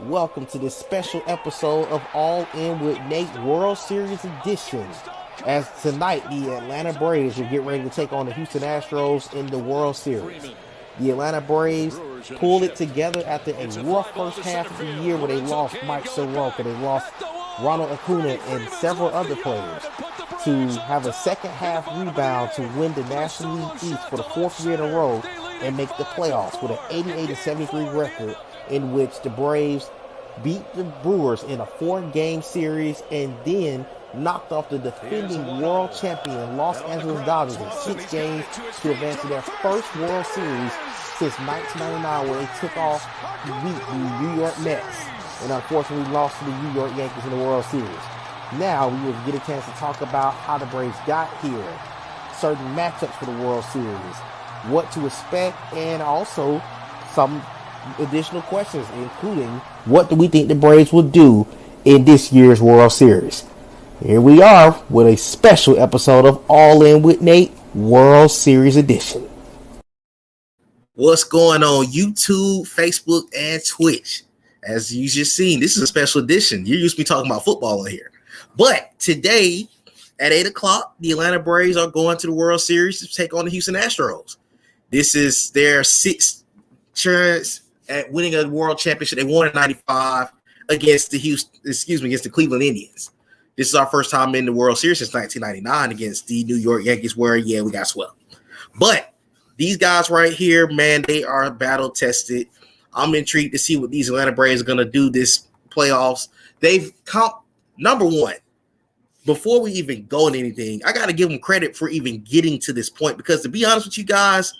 welcome to this special episode of All In with Nate World Series Edition. As tonight, the Atlanta Braves will get ready to take on the Houston Astros in the World Series. The Atlanta Braves pulled it together after a rough first half of the year where they lost Mike Soroka, they lost Ronald Acuna, and several other players, to have a second half rebound to win the National League East for the fourth year in a row and make the playoffs with an 88-73 record, in which the Braves beat the Brewers in a 4-game series and then knocked off the defending world champion Los Angeles Dodgers in 6 games to advance to their first World Series since 1999, where they took off to beat the New York Mets and unfortunately lost to the New York Yankees in the World Series. Now we will get a chance to talk about how the Braves got here, certain matchups for the World Series, what to expect, and also some additional questions, including what do we think the Braves will do in this year's World Series. Here we are with a special episode of All In with Nate World Series Edition. What's going on YouTube, Facebook, and Twitch? As you just seen, this is a special edition. You used to be talking about football in here. But today at 8 o'clock, the Atlanta Braves are going to the World Series to take on the Houston Astros. This is their 6th chance at winning a world championship. They won in 95 against the Cleveland Indians. This is our first time in the World Series since 1999 against the New York Yankees, where, we got swept. But these guys right here, man, they are battle tested. I'm intrigued to see what these Atlanta Braves are going to do this playoffs. They've come, number one, before we even go into anything, I got to give them credit for even getting to this point, because to be honest with you guys,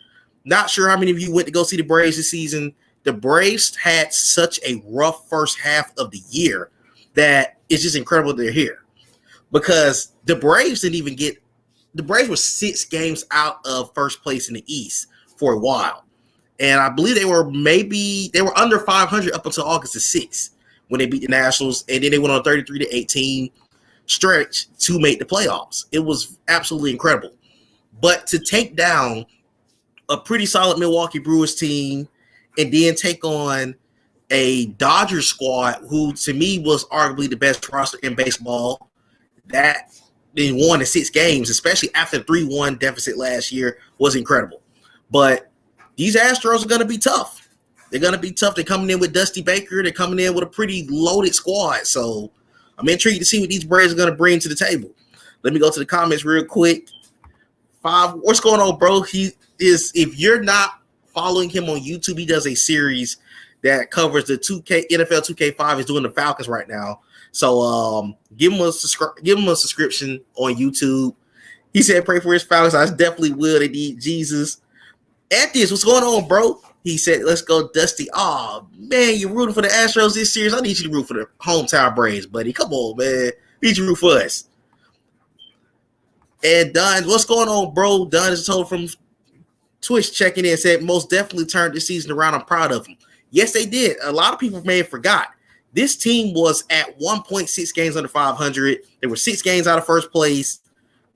not sure how many of you went to go see the Braves this season. The Braves had such a rough first half of the year that it's just incredible they're here, because the Braves were 6 games out of first place in the East for a while. And I believe they were under 500 up until August the 6th when they beat the Nationals. And then they went on a 33-18 stretch to make the playoffs. It was absolutely incredible. But to take down a pretty solid Milwaukee Brewers team and then take on a Dodgers squad who, to me, was arguably the best roster in baseball, that they won in 6 games, especially after the 3-1 deficit last year, was incredible. But these Astros are going to be tough. They're going to be tough. They're coming in with Dusty Baker. They're coming in with a pretty loaded squad. So I'm intrigued to see what these Braves are going to bring to the table. Let me go to the comments real quick. What's going on, bro? If you're not following him on YouTube, he does a series that covers the NFL 2K5 is doing the Falcons right now. So give him a subscription on YouTube. He said, pray for his Falcons. I definitely will. They need Jesus. Anthony, what's going on, bro? He said, let's go, Dusty. Oh, man, you're rooting for the Astros this series. I need you to root for the hometown Braves, buddy. Come on, man. I need you to root for us. And Don, what's going on, bro? Don is told from Twitch checking in, said, most definitely turned this season around. I'm proud of them. Yes, they did. A lot of people may have forgot. This team was at 1.6 games under 500. They were 6 games out of first place.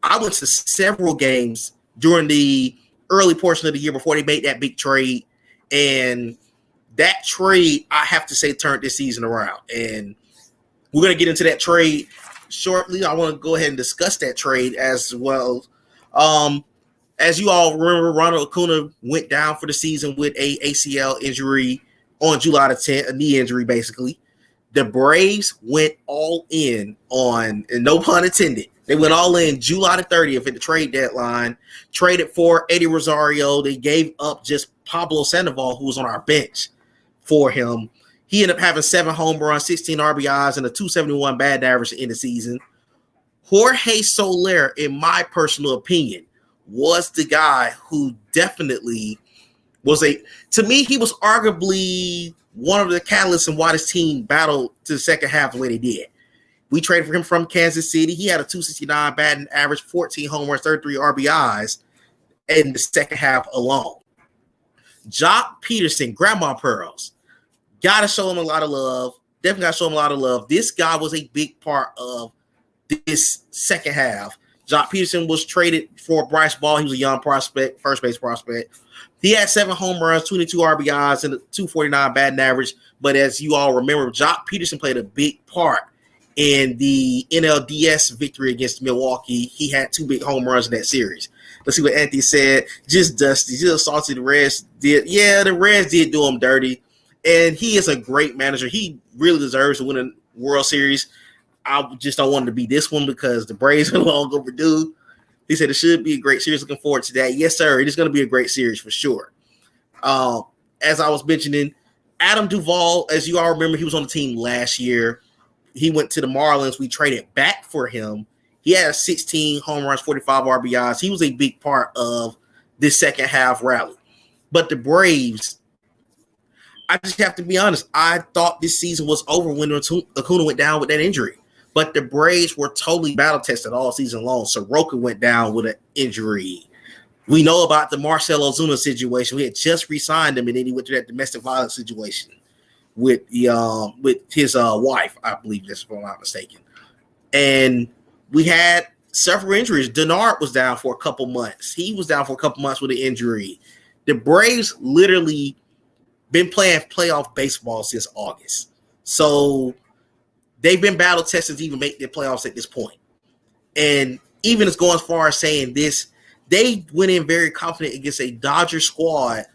I went to several games during the early portion of the year before they made that big trade. And that trade, I have to say, turned this season around. And we're going to get into that trade shortly. I want to go ahead and discuss that trade as well. As you all remember, Ronald Acuna went down for the season with a ACL injury on July the 10th, a knee injury, basically. The Braves went all in on, and no pun intended, they went all in July the 30th at the trade deadline, traded for Eddie Rosario. They gave up just Pablo Sandoval, who was on our bench, for him. He ended up having 7 home runs, 16 RBIs, and a 271 batting average in the season. Jorge Soler, in my personal opinion, was the guy who definitely to me, he was arguably one of the catalysts in why this team battled to the second half the way they did. We traded for him from Kansas City. He had a 269 batting average, 14 home runs, 33 RBIs in the second half alone. Jock Peterson, Grandma Pearls, got to show him a lot of love. Definitely got to show him a lot of love. This guy was a big part of this second half. Jock Peterson was traded for Bryce Ball. He was a young prospect, first base prospect. He had 7 home runs, 22 RBIs, and a 249 batting average. But as you all remember, Jock Peterson played a big part in the NLDS victory against Milwaukee. He had 2 big home runs in that series. Let's see what Anthony said. Just dusty, just salty. The Reds did. Yeah, the Reds did do him dirty. And he is a great manager. He really deserves to win a World Series. I just don't want it to be this one because the Braves are long overdue. He said it should be a great series. Looking forward to that. Yes, sir. It is going to be a great series for sure. As I was mentioning, Adam Duvall, as you all remember, he was on the team last year. He went to the Marlins. We traded back for him. He had 16 home runs, 45 RBIs. He was a big part of this second half rally. But the Braves, I just have to be honest, I thought this season was over when Acuna went down with that injury. But the Braves were totally battle-tested all season long. Soroka went down with an injury. We know about the Marcell Ozuna situation. We had just re-signed him, and then he went through that domestic violence situation with his wife, I believe, if I'm not mistaken. And we had several injuries. Denard was down for a couple months. He was down for a couple months with an injury. The Braves literally been playing playoff baseball since August. So they've been battle tested to even make their playoffs at this point. And even as going as far as saying this, they went in very confident against a Dodger squad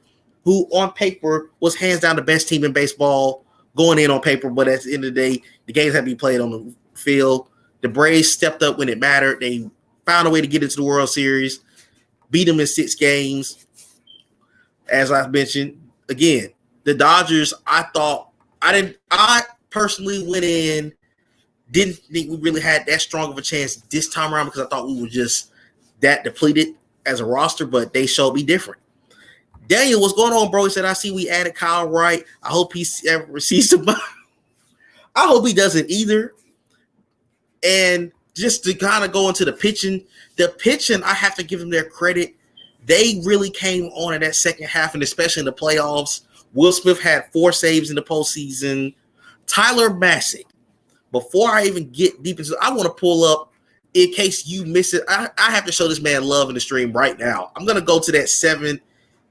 who on paper was hands down the best team in baseball going in on paper. But at the end of the day, the games have to be played on the field. The Braves stepped up when it mattered. They found a way to get into the World Series, beat them in 6 games. As I mentioned, again, the Dodgers, I personally went in, didn't think we really had that strong of a chance this time around because I thought we were just that depleted as a roster, but they showed me different. Daniel, what's going on, bro? He said, I see we added Kyle Wright. I hope he ever sees the I hope he doesn't either. And just to kind of go into the pitching, I have to give them their credit. They really came on in that second half, and especially in the playoffs. Will Smith had 4 saves in the postseason. Tyler Massick, before I even get deep into it, I want to pull up, in case you miss it, I have to show this man love in the stream right now. I'm going to go to that 7th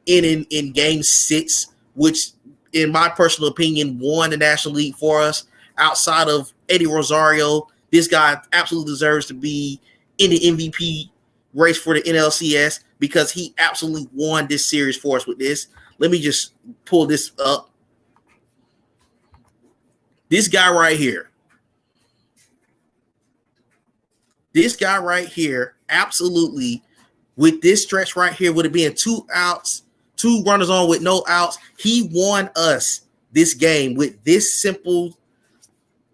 inning in Game 6, which, in my personal opinion, won the National League for us. Outside of Eddie Rosario, this guy absolutely deserves to be in the MVP race for the NLCS because he absolutely won this series for us with this. Let me just pull this up. This guy right here. This guy right here, absolutely, with this stretch right here, would have been 2 outs, 2 runners on with no outs. He won us this game with this simple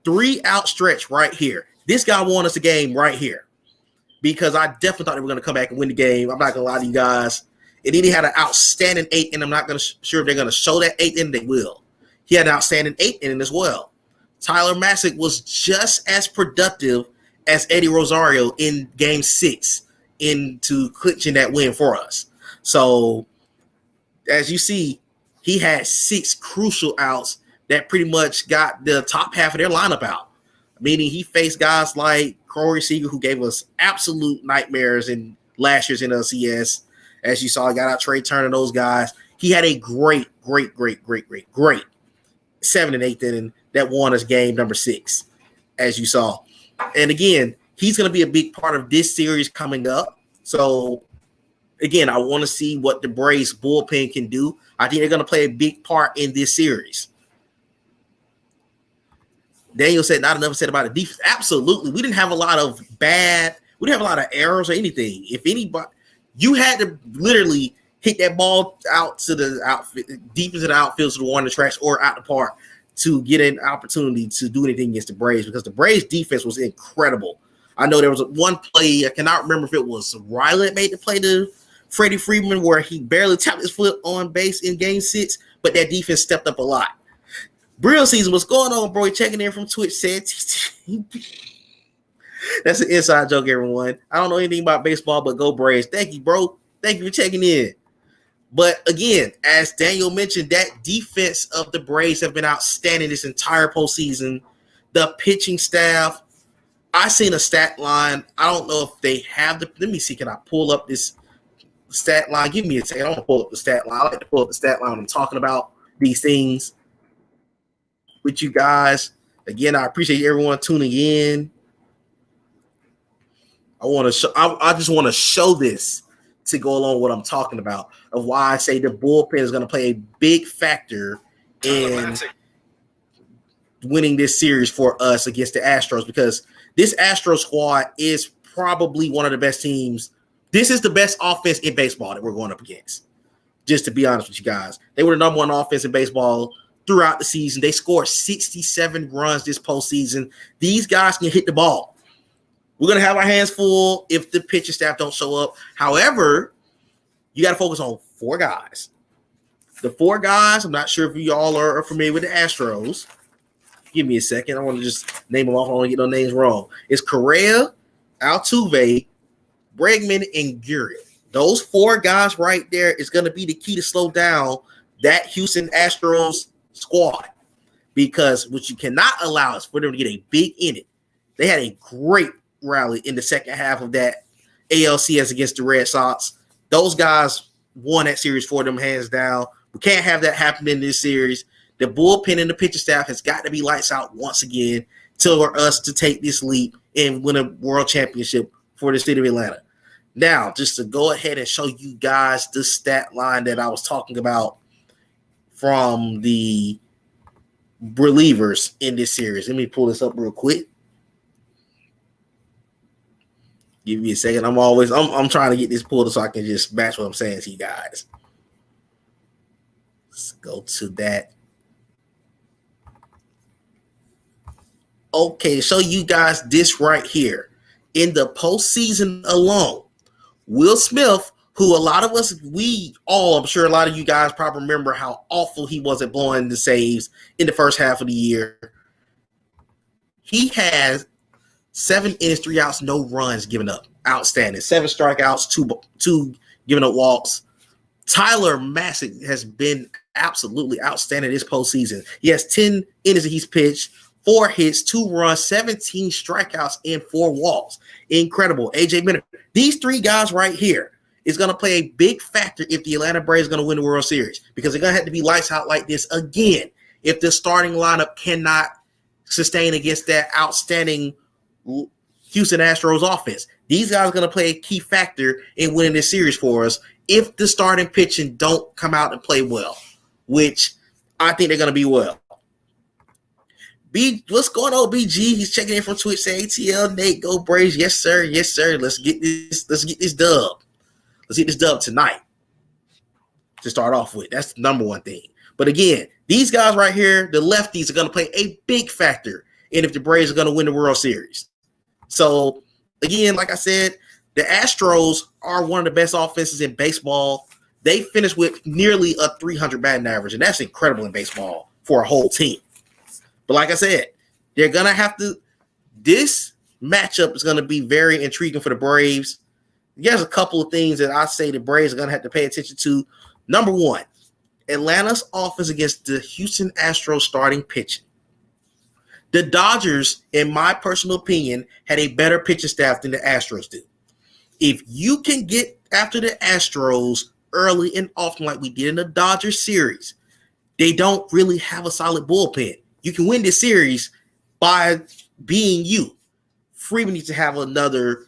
3-out stretch right here. This guy won us the game right here because I definitely thought they were going to come back and win the game. I'm not going to lie to you guys. And then he had an outstanding 8th, and I'm not sure if they're going to show that 8th inning. They will. He had an outstanding 8th inning as well. Tyler Massick was just as productive as Eddie Rosario in Game 6 into clinching that win for us. So, as you see, he had 6 crucial outs that pretty much got the top half of their lineup out. Meaning he faced guys like Corey Seager, who gave us absolute nightmares in last year's NLCS. As you saw, he got out Trey Turner, those guys. He had a great 7th and 8th inning that won us game number 6, as you saw. And again, he's going to be a big part of this series coming up. So, again, I want to see what the Braves bullpen can do. I think they're going to play a big part in this series. Daniel said not enough said about the defense. Absolutely. We didn't have a lot of errors or anything. If anybody, you had to literally hit that ball out to the outfield, deep into the outfield to the one in the trash or out the park to get an opportunity to do anything against the Braves because the Braves defense was incredible. I know there was one play, I cannot remember if it was Riley that made the play to Freddie Freeman where he barely tapped his foot on base in Game 6, but that defense stepped up a lot. Brill season, what's going on, bro? Checking in from Twitch said that's an inside joke, everyone. I don't know anything about baseball, but go Braves. Thank you, bro. Thank you for checking in. But again, as Daniel mentioned, that defense of the Braves have been outstanding this entire postseason. The pitching staff, I seen a stat line. I don't know if they have the. Let me see. Can I pull up this stat line? Give me a second. I want to pull up the stat line. I like to pull up the stat line when I'm talking about these things with you guys. Again, I appreciate everyone tuning in. I just want to show this to go along with what I'm talking about of why I say the bullpen is going to play a big factor in winning this series for us against the Astros, because this Astro squad is probably one of the best teams. This is the best offense in baseball that we're going up against. Just to be honest with you guys, they were the number one offense in baseball throughout the season. They scored 67 runs this postseason. These guys can hit the ball. We're going to have our hands full if the pitching staff don't show up. However, you got to focus on four guys. The four guys, I'm not sure if you all are familiar with the Astros. Give me a second. I want to just name them off. I don't want to get no names wrong. It's Correa, Altuve, Bregman, and Gurriel. Those four guys right there is going to be the key to slow down that Houston Astros squad, because what you cannot allow is for them to get a big inning. They had a great rally in the second half of that ALCS against the Red Sox. Those guys won that series for them hands down. We can't have that happen in this series. The bullpen and the pitching staff has got to be lights out once again for us to take this leap and win a world championship for the city of Atlanta. Now, just to go ahead and show you guys the stat line that I was talking about from the relievers in this series. Let me pull this up real quick. Give me a second. I'm trying to get this pulled up so I can just match what I'm saying to you guys. Let's go to that. Okay, to show you guys this right here. In the postseason alone, Will Smith, who a lot of us, I'm sure a lot of you guys probably remember how awful he was at blowing the saves in the first half of the year. He has 7 innings, 3 outs, no runs given up. Outstanding. 7 strikeouts, two giving up walks. Tyler Massick has been absolutely outstanding this postseason. He has 10 innings that he's pitched, 4 hits, 2 runs, 17 strikeouts, and 4 walks. Incredible. AJ Minter. These 3 guys right here is going to play a big factor if the Atlanta Braves are going to win the World Series, because they're going to have to be lights out like this again if the starting lineup cannot sustain against that outstanding Houston Astros offense. These guys are going to play a key factor in winning this series for us if the starting pitching don't come out and play well, which I think they're going to be well. What's going on, BG? He's checking in from Twitch. Say ATL, Nate, go Braves. Yes, sir. Yes, sir. Let's get this dub. Let's get this dub tonight to start off with. That's the number one thing. But again, these guys right here, the lefties, are going to play a big factor in if the Braves are going to win the World Series. So, again, like I said, the Astros are one of the best offenses in baseball. They finished with nearly a 300 batting average, and that's incredible in baseball for a whole team. But like I said, they're going to have to – this matchup is going to be very intriguing for the Braves. There's a couple of things that I say the Braves are going to have to pay attention to. Number one, Atlanta's offense against the Houston Astros starting pitching. The Dodgers, in my personal opinion, had a better pitching staff than the Astros do. If you can get after the Astros early and often like we did in the Dodgers series, they don't really have a solid bullpen. You can win this series by being you. Freeman needs to have another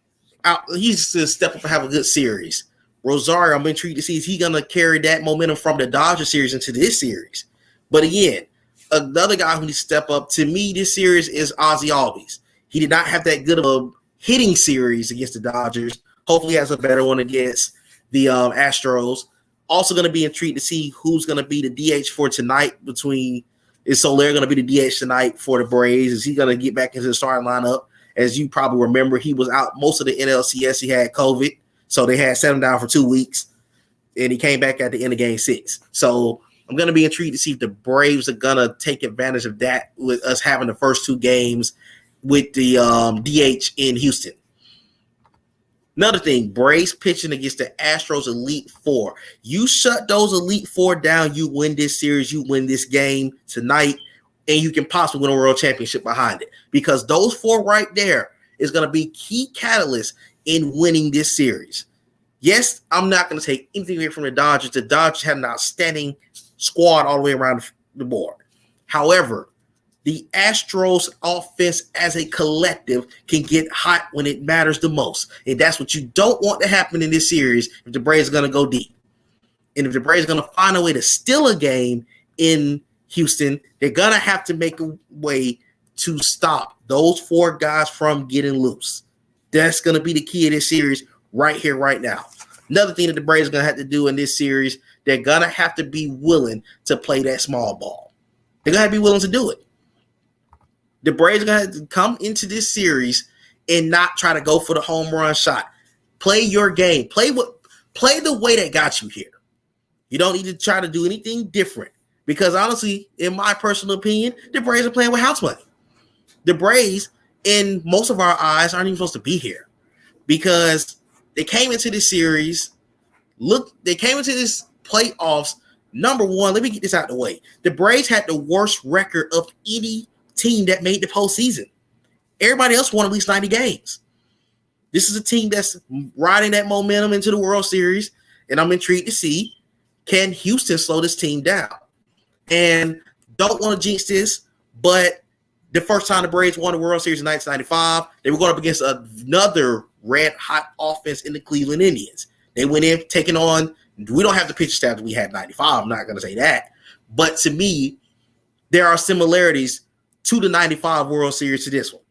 – he needs to step up and have a good series. Rosario, I'm intrigued to see if he's going to carry that momentum from the Dodgers series into this series. But again, another guy who needs to step up to me this series is Ozzie Albies. He did not have that good of a hitting series against the Dodgers. Hopefully he has a better one against the Astros. Also going to be intrigued to see who's going to be the DH for tonight is Soler going to be the DH tonight for the Braves? Is he going to get back into the starting lineup? As you probably remember, he was out most of the NLCS. He had COVID, so they had set him down for 2 weeks, and he came back at the end of Game 6. So I'm going to be intrigued to see if the Braves are going to take advantage of that with us having the first 2 games with the DH in Houston. Another thing, Braves pitching against the Astros Elite Four. You shut those Elite Four down, you win this series, you win this game tonight. and you can possibly win a world championship behind it, because those 4 right there is going to be key catalysts in winning this series. Yes, I'm not going to take anything away from the Dodgers. The Dodgers had an outstanding squad all the way around the board. However, the Astros offense as a collective can get hot when it matters the most. And that's what you don't want to happen in this series if the Braves are going to go deep. And if the Braves are going to find a way to steal a game in Houston, they're going to have to make a way to stop those 4 guys from getting loose. That's going to be the key of this series right here, right now. Another thing that the Braves are going to have to do in this series, they're going to have to be willing to play that small ball. They're going to have to be willing to do it. The Braves are going to have to come into this series and not try to go for the home run shot. Play your game. Play the way that got you here. You don't need to try to do anything different, because honestly, in my personal opinion, the Braves are playing with house money. The Braves, in most of our eyes, aren't even supposed to be here, because they came into this series. They came into this playoffs. Number one, let me get this out of the way. The Braves had the worst record of any team that made the postseason. Everybody else won at least 90 games. This is a team that's riding that momentum into the World Series, and I'm intrigued to see, can Houston slow this team down? And don't want to jinx this, but the first time the Braves won the World Series in 1995, they were going up against another red-hot offense in the Cleveland Indians. They went in taking on – we don't have the pitching staff that we had in 95. I'm not going to say that. But to me, there are similarities to the 95 World Series to this one.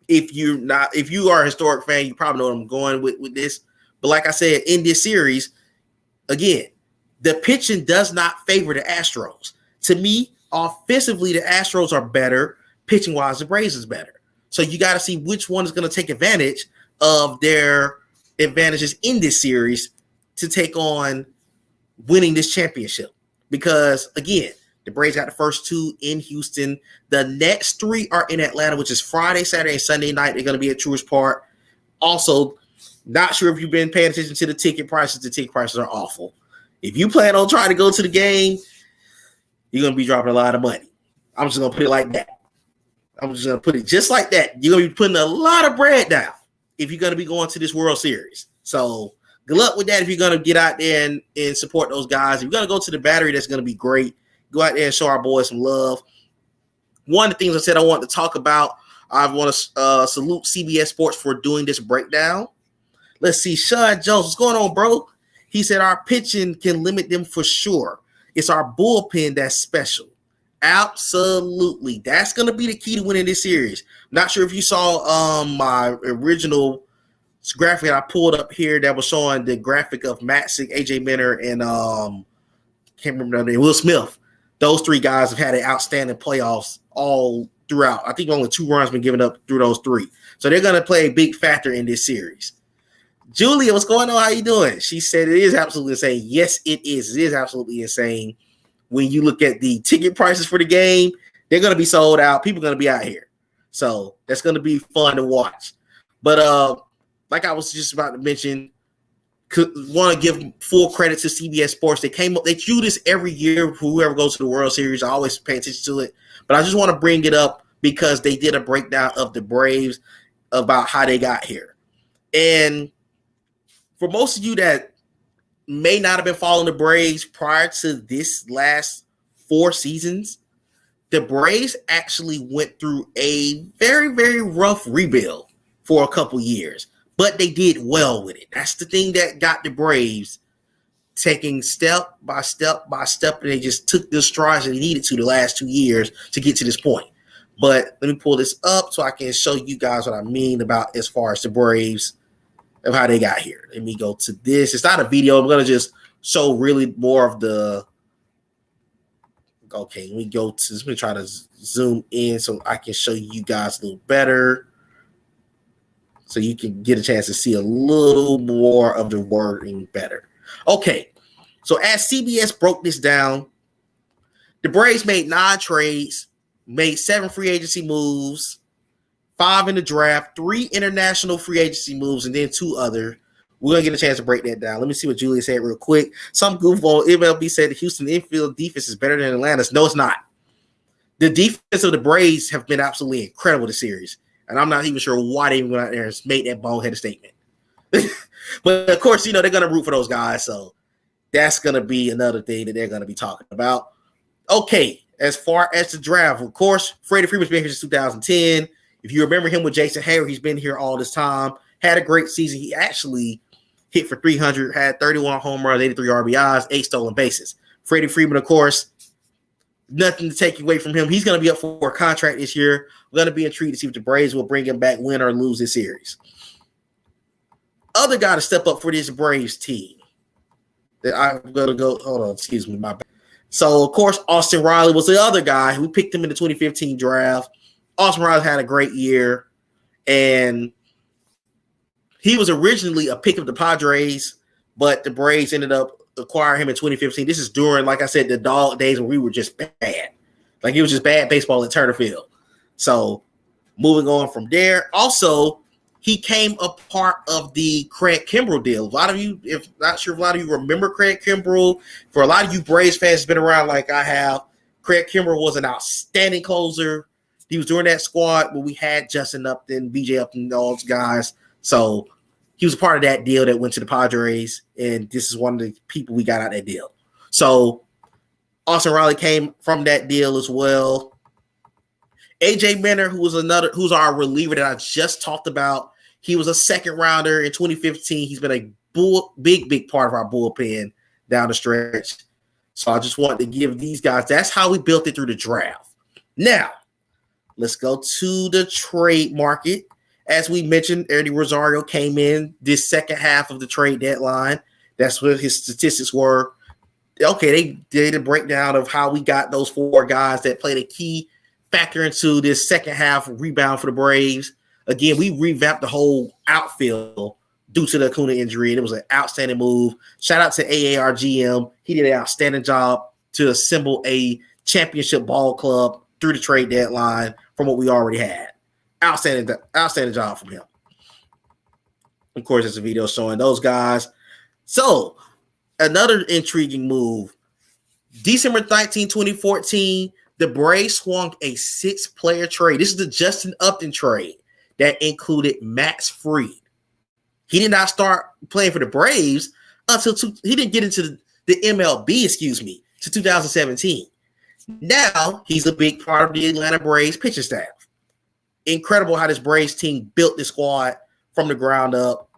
If you are a historic fan, you probably know what I'm going with this. But like I said, in this series, again, the pitching does not favor the Astros. To me, offensively, the Astros are better. Pitching-wise, the Braves is better. So you got to see which one is going to take advantage of their advantages in this series to take on winning this championship. Because, again, the Braves got the first 2 in Houston. The next 3 are in Atlanta, which is Friday, Saturday, and Sunday night. They're going to be at Truist Park. Also, not sure if you've been paying attention to the ticket prices. The ticket prices are awful. If you plan on trying to go to the game, you're going to be dropping a lot of money. I'm just going to put it like that. I'm just going to put it just like that. You're going to be putting a lot of bread down if you're going to be going to this World Series. So good luck with that if you're going to get out there and support those guys. If you're going to go to the Battery, that's going to be great. Go out there and show our boys some love. One of the things I said I want to talk about, I want to salute CBS Sports for doing this breakdown. Let's see. Sean Jones, what's going on, bro? He said our pitching can limit them for sure. It's our bullpen that's special. Absolutely. That's going to be the key to winning this series. Not sure if you saw my original graphic I pulled up here that was showing the graphic of Matzik, AJ Minter, and can't remember their name, Will Smith. Those 3 guys have had an outstanding playoffs all throughout. I think only 2 runs been given up through those 3. So they're going to play a big factor in this series. Julia, what's going on? How you doing? She said it is absolutely insane. Yes, it is. It is absolutely insane. When you look at the ticket prices for the game, they're going to be sold out. People are going to be out here. So that's going to be fun to watch. But like I was just about to mention, want to give full credit to CBS Sports. They do this every year. Whoever goes to the World Series, I always pay attention to it. But I just want to bring it up because they did a breakdown of the Braves about how they got here. And for most of you that may not have been following the Braves prior to this last 4 seasons, the Braves actually went through a very, very rough rebuild for a couple years, but they did well with it. That's the thing that got the Braves taking step by step by step, and they just took the strides that they needed to the last 2 years to get to this point. But let me pull this up so I can show you guys what I mean about as far as the Braves of how they got here. Let me go to this. It's not a video. I'm going to just show really more of the – okay, let me try to zoom in so I can show you guys a little better so you can get a chance to see a little more of the wording better. Okay, so as CBS broke this down, the Braves made 9 trades, made 7 free agency moves, 5 in the draft, 3 international free agency moves, and then 2 other. We're going to get a chance to break that down. Let me see what Julia said real quick. Some goofball MLB said the Houston infield defense is better than Atlanta's. No, it's not. The defense of the Braves have been absolutely incredible this series. And I'm not even sure why they even went out there and made that boneheaded statement. But, of course, they're going to root for those guys. So that's going to be another thing that they're going to be talking about. Okay, as far as the draft, of course, Freddie Freeman's been here since 2010. If you remember him with Jason Hayward, he's been here all this time. Had a great season. He actually hit for 300, had 31 home runs, 83 RBIs, 8 stolen bases. Freddie Freeman, of course, nothing to take away from him. He's going to be up for a contract this year. We're going to be intrigued to see if the Braves will bring him back, win or lose this series. Other guy to step up for this Braves team that I'm going to go – hold on, excuse me, my bad. So, of course, Austin Riley was the other guy. We picked him in the 2015 draft. Austin Riley had a great year, and he was originally a pick of the Padres, but the Braves ended up acquiring him in 2015. This is during, like I said, the dog days when we were just bad. Like, it was just bad baseball at Turner Field. So, moving on from there. Also, he came a part of the Craig Kimbrell deal. A lot of you, if not sure if a lot of you remember Craig Kimbrell. For a lot of you Braves fans, been around like I have. Craig Kimbrell was an outstanding closer. He was during that squad where we had Justin Upton, BJ Upton, all those guys. So he was a part of that deal that went to the Padres, and this is one of the people we got out of that deal. So Austin Riley came from that deal as well. AJ Minter, who's our reliever that I just talked about. He was a second rounder in 2015. He's been a big part of our bullpen down the stretch. So I just wanted to give these guys, that's how we built it through the draft. Now, let's go to the trade market. As we mentioned, Eddie Rosario came in this second half of the trade deadline. That's what his statistics were. Okay, they did a breakdown of how we got those 4 guys that played a key factor into this second half rebound for the Braves. Again, we revamped the whole outfield due to the Acuna injury, and it was an outstanding move. Shout out to AAR GM. He did an outstanding job to assemble a championship ball club through the trade deadline from what we already had. Outstanding job from him. Of course, there's a video showing those guys. So, another intriguing move. December 19, 2014, the Braves swung a 6-player trade. This is the Justin Upton trade that included Max Fried. He did not start playing for the Braves until he didn't get into the MLB, to 2017. Now, he's a big part of the Atlanta Braves pitching staff. Incredible how this Braves team built this squad from the ground up.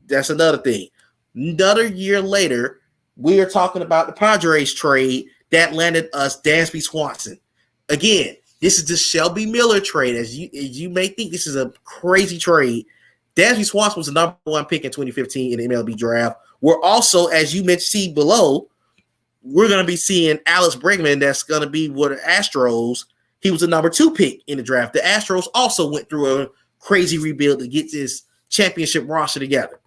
That's another thing. Another year later, we are talking about the Padres trade that landed us Dansby Swanson. Again, this is the Shelby Miller trade. As you may think this is a crazy trade, Dansby Swanson was the number 1 pick in 2015 in the MLB draft. We're also, as you mentioned, see below, we're going to be seeing Alex Bregman. That's going to be with the Astros. He was the number 2 pick in the draft. The Astros also went through a crazy rebuild to get this championship roster together.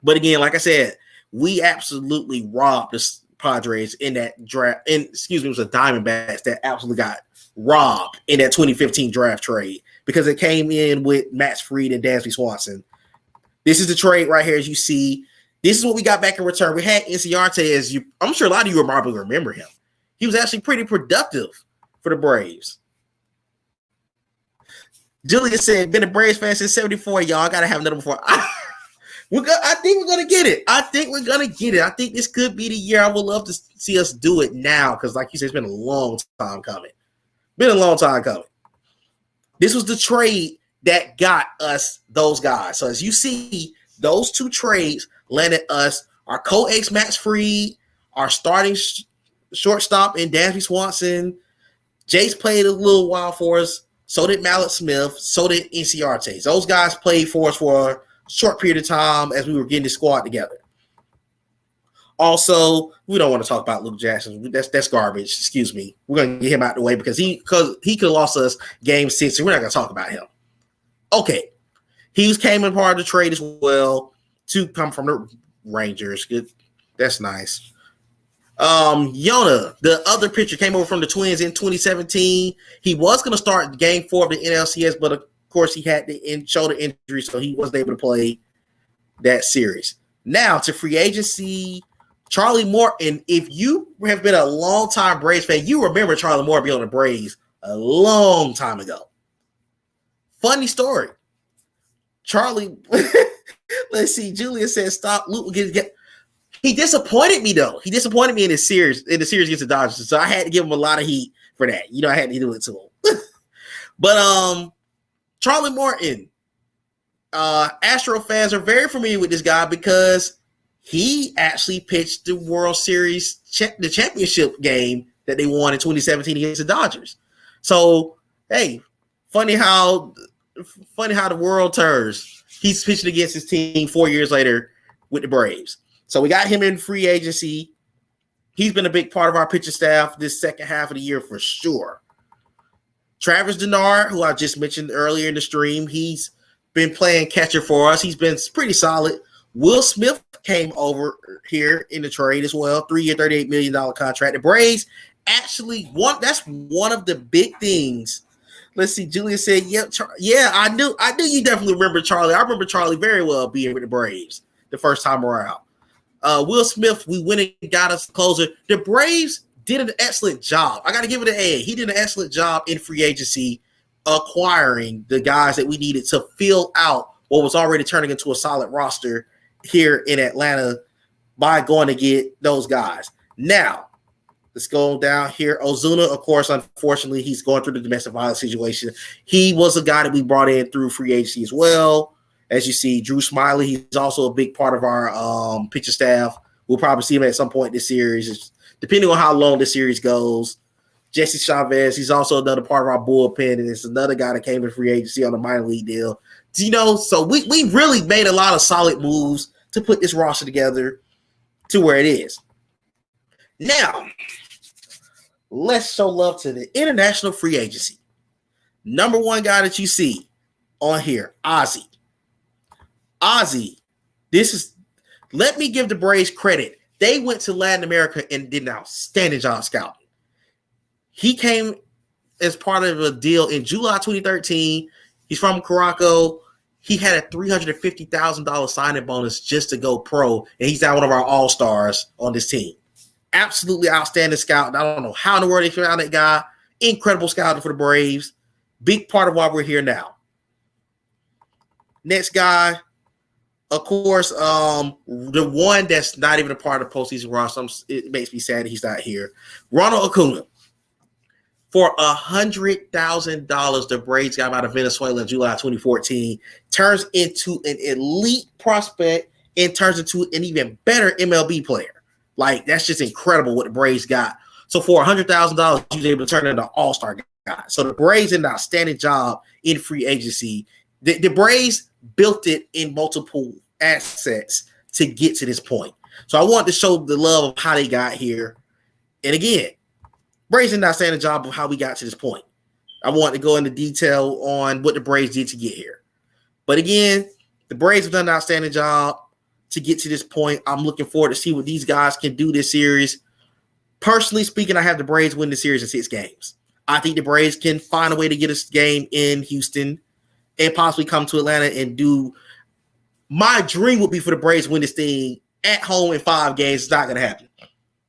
But again, like I said, we absolutely robbed the Padres in that draft. It was the Diamondbacks that absolutely got robbed in that 2015 draft trade because it came in with Max Fried and Dansby Swanson. This is the trade right here, as you see. This is what we got back in return. We had Inciarte I'm sure a lot of you will probably remember him. He was actually pretty productive for the Braves. Julia said, been a Braves fan since 74, y'all. I got to have another before. I think we're going to get it. I think this could be the year. I would love to see us do it now because, like you said, it's been a long time coming. This was the trade that got us those guys. So as you see, those 2 trades landed us our co-ex Max Fried, our starting shortstop in Dansby Swanson. Jace played a little while for us. So did Mallet Smith. So did Inciarte. Those guys played for us for a short period of time as we were getting the squad together. Also, we don't want to talk about Luke Jackson. That's garbage. Excuse me. We're going to get him out of the way because he could have lost us game 6, and we're not going to talk about him. Okay. He came in part of the trade as well to come from the Rangers. Good. That's nice. Yona, the other pitcher, came over from the Twins in 2017. He was going to start game 4 of the NLCS, but of course he had the shoulder injury, so he wasn't able to play that series. Now to free agency, Charlie Morton, if you have been a long-time Braves fan, you remember Charlie Morton being on the Braves a long time ago. Funny story. Charlie, let's see. Julia said, "Stop, Luke." He disappointed me though. He disappointed me in the series against the Dodgers. So I had to give him a lot of heat for that. I had to do it to him. But Charlie Morton, Astro fans are very familiar with this guy because he actually pitched the World Series, the championship game that they won in 2017 against the Dodgers. So, hey, funny how the world turns. He's pitching against his team 4 years later with the Braves. So we got him in free agency. He's been a big part of our pitching staff this second half of the year for sure. Travis Denard, who I just mentioned earlier in the stream, he's been playing catcher for us. He's been pretty solid. Will Smith came over here in the trade as well. 3-year, $38 million contract. The Braves actually that's one of the big things. Let's see. Julia said, yeah, I knew you definitely remember Charlie. I remember Charlie very well being with the Braves the first time around. Will Smith, we went and got us closer. The Braves did an excellent job. I got to give it an A. He did an excellent job in free agency acquiring the guys that we needed to fill out what was already turning into a solid roster here in Atlanta by going to get those guys. Now, let's go down here. Ozuna, of course, unfortunately, he's going through the domestic violence situation. He was a guy that we brought in through free agency as well. As you see, Drew Smiley, he's also a big part of our pitcher staff. We'll probably see him at some point in this series, depending on how long the series goes. Jesse Chavez, he's also another part of our bullpen, and it's another guy that came in free agency on a minor league deal. So we really made a lot of solid moves to put this roster together to where it is. Now, let's show love to the international free agency. Number one guy that you see on here, Ozzy. Let me give the Braves credit. They went to Latin America and did an outstanding job scouting. He came as part of a deal in July 2013. He's from Caraco. He had a $350,000 signing bonus just to go pro, and he's now one of our all-stars on this team. Absolutely outstanding scout. I don't know how in the world they found that guy. Incredible scouting for the Braves. Big part of why we're here now. Next guy, of course, the one that's not even a part of the postseason roster. It makes me sad that he's not here. Ronald Acuna. For $100,000, the Braves got him out of Venezuela in July 2014. Turns into an elite prospect and turns into an even better MLB player. Like, that's just incredible what the Braves got. So for $100,000, he was able to turn into an all-star guy. So the Braves did an outstanding job in free agency. The Braves built it in multiple assets to get to this point. So I want to show the love of how they got here. And again, Braves did an outstanding job of how we got to this point. I want to go into detail on what the Braves did to get here. But again, the Braves have done an outstanding job to get to this point. I'm looking forward to see what these guys can do this series. Personally speaking, I have the Braves win the series in 6 games. I think the Braves can find a way to get a game in Houston and possibly come to Atlanta and do. My dream would be for the Braves to win this thing at home in 5 games. It's not going to happen.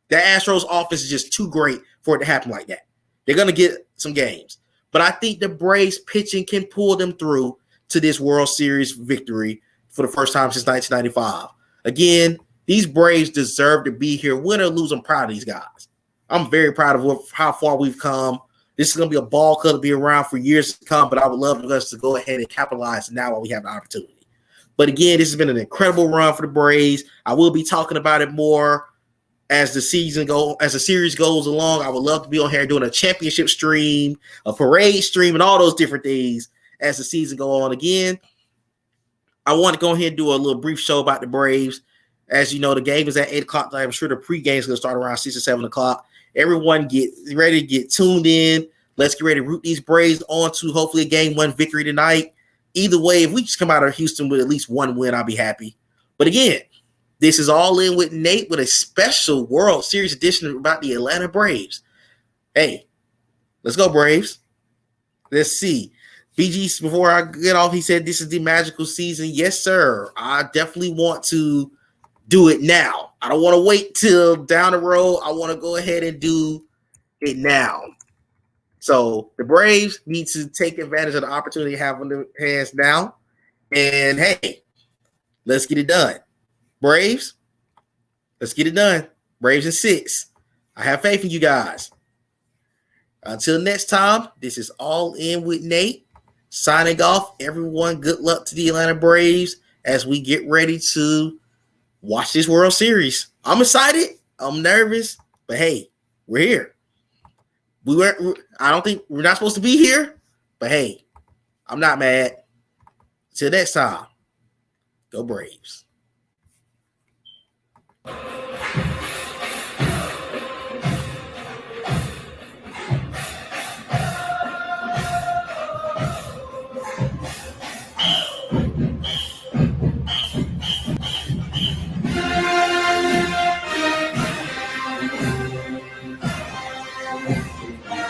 The Astros offense is just too great for it to happen like that. They're going to get some games. But I think the Braves pitching can pull them through to this World Series victory for the first time since 1995. Again, these Braves deserve to be here. Win or lose, I'm proud of these guys. I'm very proud of how far we've come. This is going to be a ball club to be around for years to come, but I would love for us to go ahead and capitalize now while we have the opportunity. But again, this has been an incredible run for the Braves. I will be talking about it more as the series goes along. I would love to be on here doing a championship stream, a parade stream, and all those different things as the season go on. Again, I want to go ahead and do a little brief show about the Braves. As you know, the game is at 8 o'clock. I'm sure the pregame is going to start around 6 or 7 o'clock. Everyone get ready to get tuned in. Let's get ready to root these Braves on to hopefully a game 1 victory tonight. Either way, if we just come out of Houston with at least 1 win, I'll be happy. But again, this is All In with Nate with a special World Series edition about the Atlanta Braves. Hey, let's go, Braves. Let's see. BG, before I get off, he said this is the magical season. Yes, sir. I definitely want to do it now. I don't want to wait till down the road. I want to go ahead and do it now. So the Braves need to take advantage of the opportunity they have on their hands now. And hey, let's get it done. Braves, let's get it done. Braves in 6. I have faith in you guys. Until next time, this is All In with Nate. Signing off. Everyone, good luck to the Atlanta Braves as we get ready to watch this World Series. I'm excited. I'm nervous. But hey, we're here. I don't think we're not supposed to be here. But hey, I'm not mad. Till next time, go Braves.